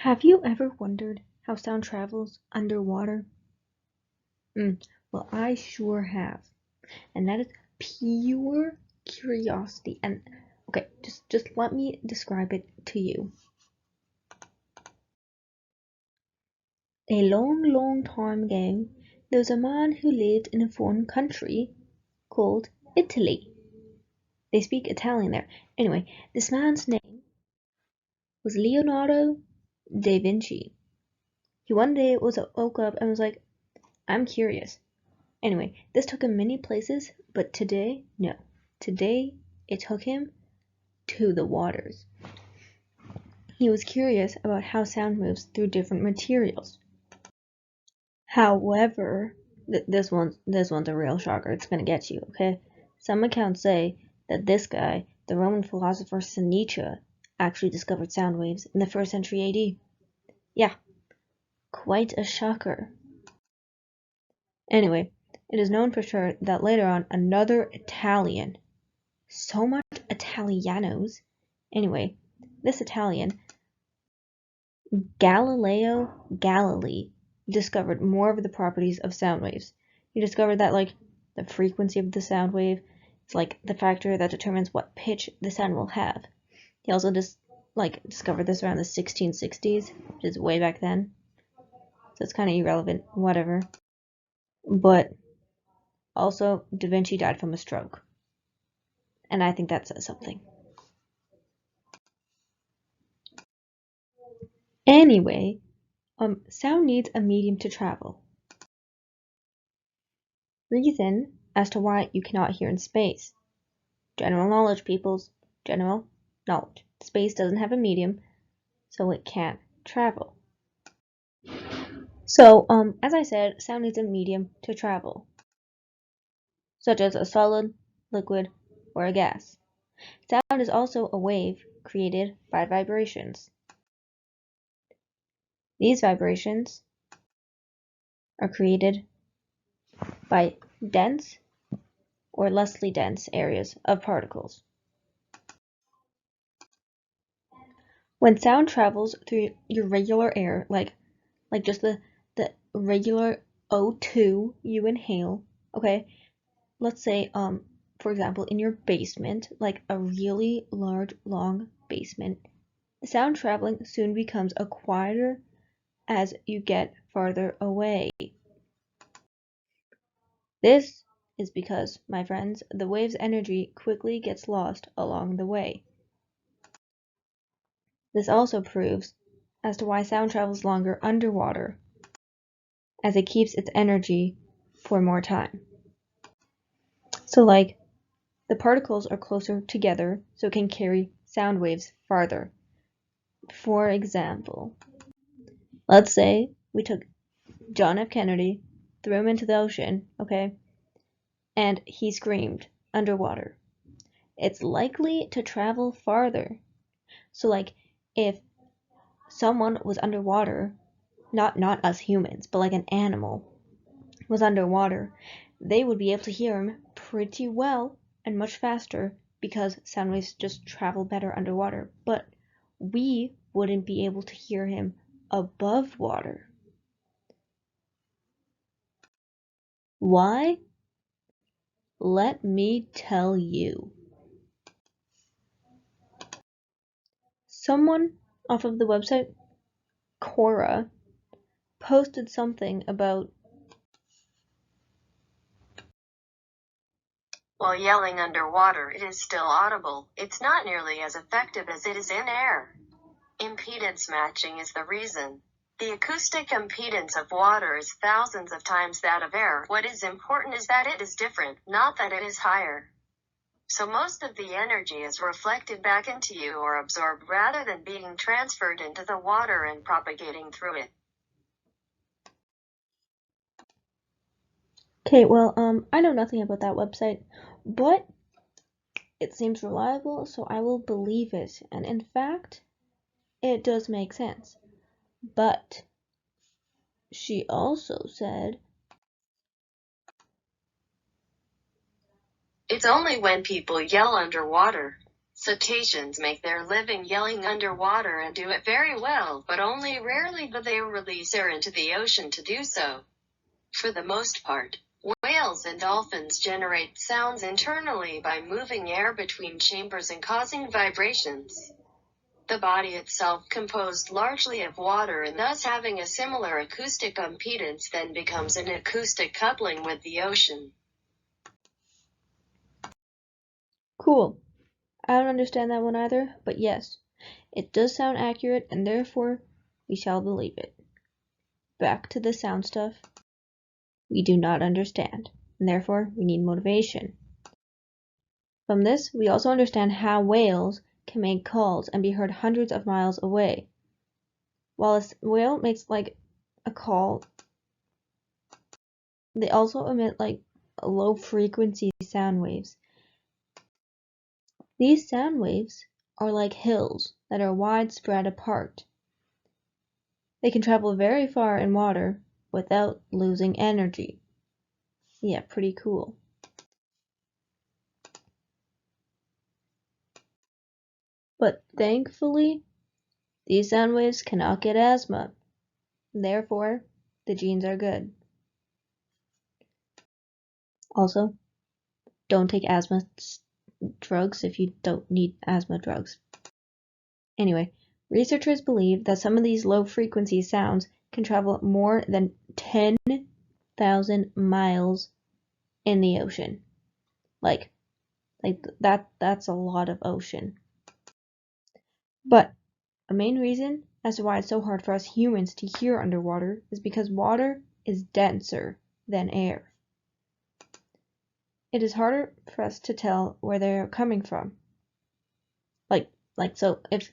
Have you ever wondered how sound travels underwater? Well, I sure have. And that is pure curiosity. And okay, just let me describe it to you. A long, long time ago, there was a man who lived in a foreign country called Italy. They speak Italian there. Anyway, this man's name was Leonardo da Vinci. He one day woke up and was like, I'm curious. Anyway, this took him many places, but today, no. Today, it took him to the waters. He was curious about how sound moves through different materials. However, this one's a real shocker. It's gonna get you, okay? Some accounts say that this guy, the Roman philosopher Nietzsche, actually discovered sound waves in the 1st century AD. Yeah, quite a shocker. Anyway, it is known for sure that later on another Italian, so much Italianos. Anyway, this Italian, Galileo Galilei, discovered more of the properties of sound waves. He discovered that, like, the frequency of the sound wave is like the factor that determines what pitch the sound will have. He also discovered this around the 1660s, which is way back then. So it's kind of irrelevant, whatever. But also, Da Vinci died from a stroke. And I think that says something. Anyway, sound needs a medium to travel. Reason as to why you cannot hear in space. General knowledge, peoples. General knowledge. Space doesn't have a medium, so it can't travel. So, as I said, sound needs a medium to travel, such as a solid, liquid, or a gas. Sound is also a wave created by vibrations. These vibrations are created by dense or lessly dense areas of particles. When sound travels through your regular air, like just the regular O2 you inhale, okay? Let's say for example in your basement, like a really large long basement, the sound traveling soon becomes a quieter as you get farther away. This is because, my friends, the wave's energy quickly gets lost along the way. This also proves as to why sound travels longer underwater, as it keeps its energy for more time. So like, the particles are closer together, so it can carry sound waves farther. For example, let's say we took John F. Kennedy, threw him into the ocean, okay, and he screamed underwater. It's likely to travel farther. So like, if someone was underwater, not us humans, but like an animal was underwater, they would be able to hear him pretty well and much faster because sound waves just travel better underwater. But we wouldn't be able to hear him above water. Why? Let me tell you. Someone off of the website Quora posted something about while yelling underwater it is still audible. It's not nearly as effective as it is in air. Impedance matching is the reason. The acoustic impedance of water is thousands of times that of air. What is important is that it is different, not that it is higher. So most of the energy is reflected back into you or absorbed rather than being transferred into the water and propagating through it. Okay, well, I know nothing about that website, but it seems reliable, so I will believe it. And in fact, it does make sense. But she also said, It's only when people yell underwater, Cetaceans make their living yelling underwater and do it very well, but only rarely do they release air into the ocean to do so. For the most part, whales and dolphins generate sounds internally by moving air between chambers and causing vibrations. The body itself composed largely of water and thus having a similar acoustic impedance then becomes an acoustic coupling with the ocean. Cool. I don't understand that one either, but yes, it does sound accurate and therefore we shall believe it. Back to the sound stuff. We do not understand, and therefore we need motivation. From this, we also understand how whales can make calls and be heard hundreds of miles away. While a whale makes like a call, they also emit like low frequency sound waves. These sound waves are like hills that are widespread apart. They can travel very far in water without losing energy. Yeah, pretty cool. But thankfully, these sound waves cannot get asthma. Therefore, the genes are good. Also, don't take asthma drugs if you don't need asthma drugs. Anyway, researchers believe that some of these low-frequency sounds can travel more than 10,000 miles in the ocean. Like that's a lot of ocean. But a main reason as to why it's so hard for us humans to hear underwater is because water is denser than air. It is harder for us to tell where they're coming from. So if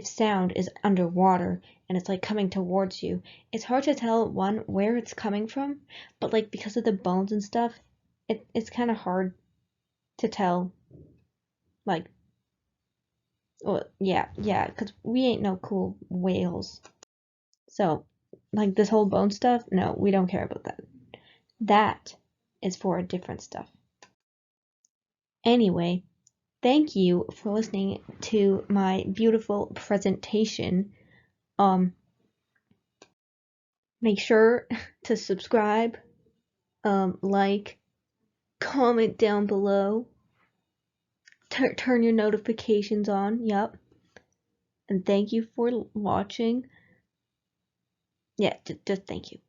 sound is underwater and it's like coming towards you, it's hard to tell where it's coming from, but like because of the bones and stuff, it's kind of hard to tell. Like, well, yeah, because we ain't no cool whales. So, like this whole bone stuff, no, we don't care about that. That is for a different stuff. Anyway, thank you for listening to my beautiful presentation. Make sure to subscribe, like, comment down below, turn your notifications on, yep. And thank you for watching. Yeah, just thank you.